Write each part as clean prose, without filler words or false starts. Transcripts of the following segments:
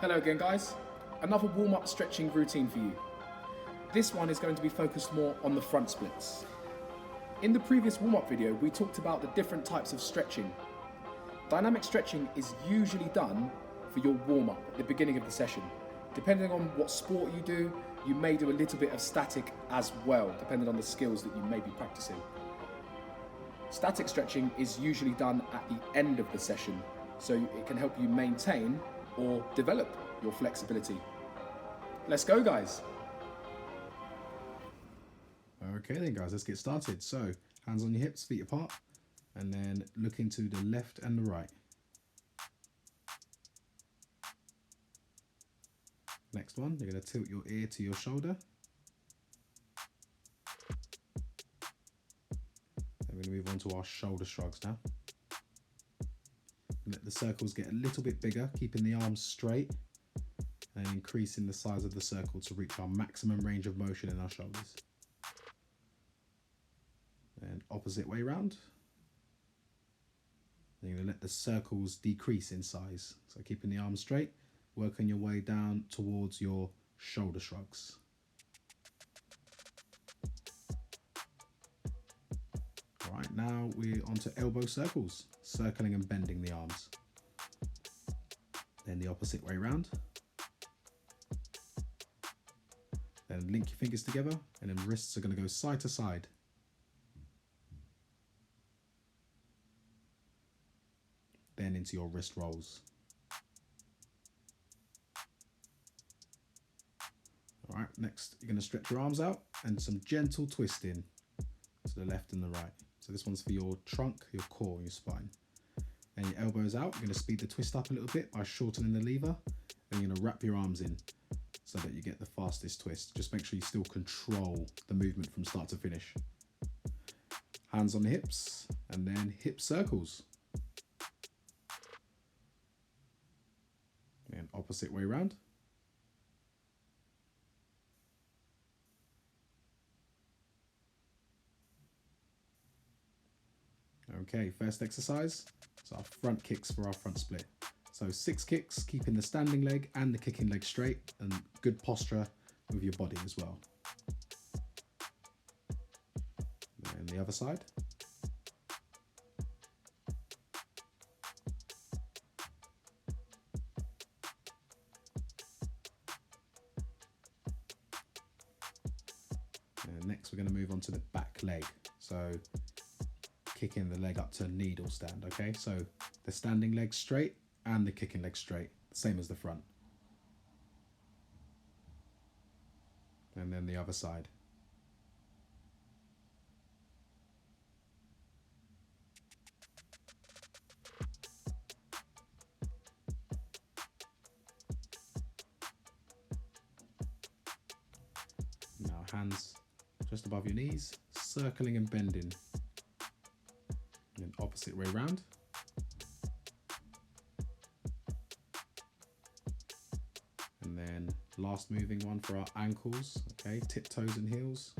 Hello again guys, another warm-up stretching routine for you. This one is going to be focused more on the front splits. In the previous warm-up video we talked about the different types of stretching. Dynamic stretching is usually done for your warm-up at the beginning of the session. Depending on what sport you do, you may do a little bit of static as well, depending on the skills that you may be practicing. Static stretching is usually done at the end of the session, so it can help you maintain or develop your flexibility. Let's go, guys. Okay then guys, let's get started. So hands on your hips, feet apart, and then looking to the left and the right. Next one, you're going to tilt your ear to your shoulder. Then we're going to move on to our shoulder shrugs now. Let the circles get a little bit bigger, keeping the arms straight and increasing the size of the circle to reach our maximum range of motion in our shoulders. And opposite way round. Then you're going to let the circles decrease in size. So keeping the arms straight, working your way down towards your shoulder shrugs. All right, now we're onto elbow circles, circling and bending the arms. Then the opposite way round. Then link your fingers together, and then wrists are going to go side to side. Then into your wrist rolls. All right, next you're going to stretch your arms out and some gentle twisting to the left and the right. So this one's for your trunk, your core, and your spine. And your elbows out, you're going to speed the twist up a little bit by shortening the lever, and you're going to wrap your arms in so that you get the fastest twist. Just make sure you still control the movement from start to finish. Hands on the hips, and then hip circles. And opposite way around. Okay, first exercise, so our front kicks for our front split. So 6 kicks, keeping the standing leg and the kicking leg straight, and good posture with your body as well. And the other side. And next we're going to move on to the back leg. So kicking the leg up to needle stand, okay? So the standing leg straight and the kicking leg straight, same as the front. And then the other side. Now hands just above your knees, circling and bending. And then opposite way round. And then last moving one for our ankles, okay, tiptoes and heels.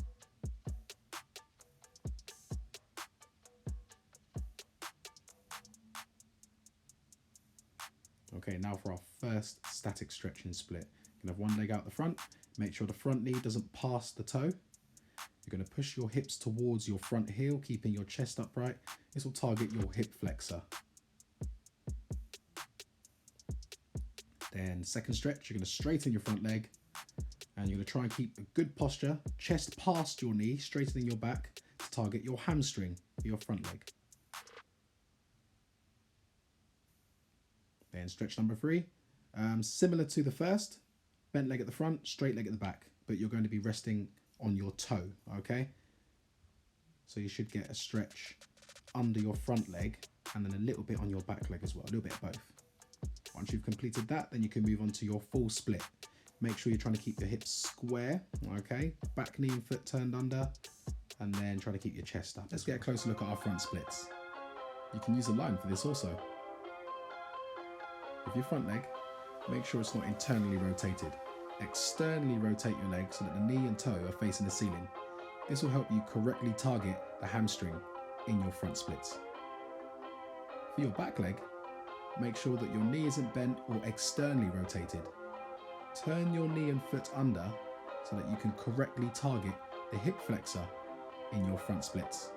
Okay, now for our first static stretching split. You can have one leg out the front, make sure the front knee doesn't pass the toe. You're going to push your hips towards your front heel, keeping your chest upright. This will target your hip flexor. Then second stretch, you're going to straighten your front leg, and you're going to try and keep a good posture, chest past your knee, straightening your back to target your hamstring for your front leg. Then stretch number 3, similar to the first, bent leg at the front, straight leg at the back, but you're going to be resting on your toe, okay? So you should get a stretch under your front leg and then a little bit on your back leg as well, a little bit of both. Once you've completed that, then you can move on to your full split. Make sure you're trying to keep your hips square, okay? Back knee and foot turned under, and then try to keep your chest up. Let's get a closer look at our front splits. You can use a line for this also. With your front leg, make sure it's not internally rotated. Externally rotate your leg so that the knee and toe are facing the ceiling. This will help you correctly target the hamstring in your front splits. For your back leg, make sure that your knee isn't bent or externally rotated. Turn your knee and foot under so that you can correctly target the hip flexor in your front splits.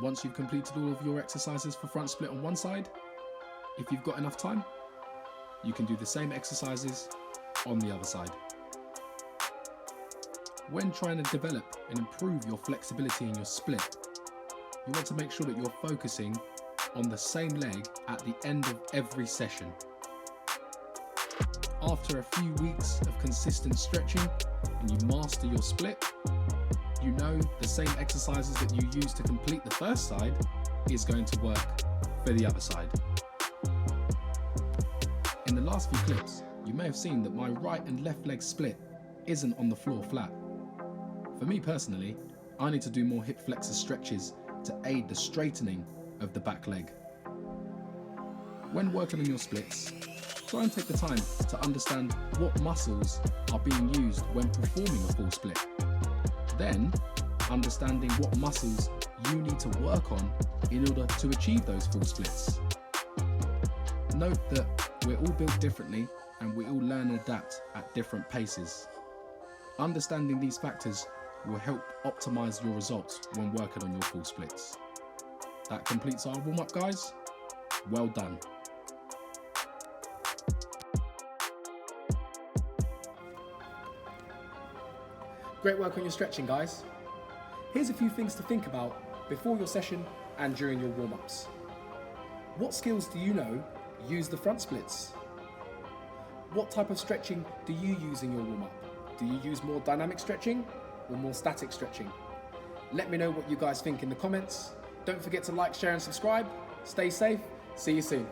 Once you've completed all of your exercises for front split on one side, if you've got enough time, you can do the same exercises on the other side. When trying to develop and improve your flexibility in your split, you want to make sure that you're focusing on the same leg at the end of every session. After a few weeks of consistent stretching and you master your split, you know the same exercises that you use to complete the first side is going to work for the other side. In the last few clips, you may have seen that my right and left leg split isn't on the floor flat. For me personally, I need to do more hip flexor stretches to aid the straightening of the back leg. When working on your splits, try and take the time to understand what muscles are being used when performing a full split. Then, understanding what muscles you need to work on in order to achieve those full splits. Note that we're all built differently and we all learn and adapt at different paces. Understanding these factors will help optimize your results when working on your full splits. That completes our warm-up, guys. Well done. Great work on your stretching, guys. Here's a few things to think about before your session and during your warm-ups. What skills do you know use the front splits? What type of stretching do you use in your warm-up? Do you use more dynamic stretching or more static stretching? Let me know what you guys think in the comments. Don't forget to like, share and subscribe. Stay safe. See you soon.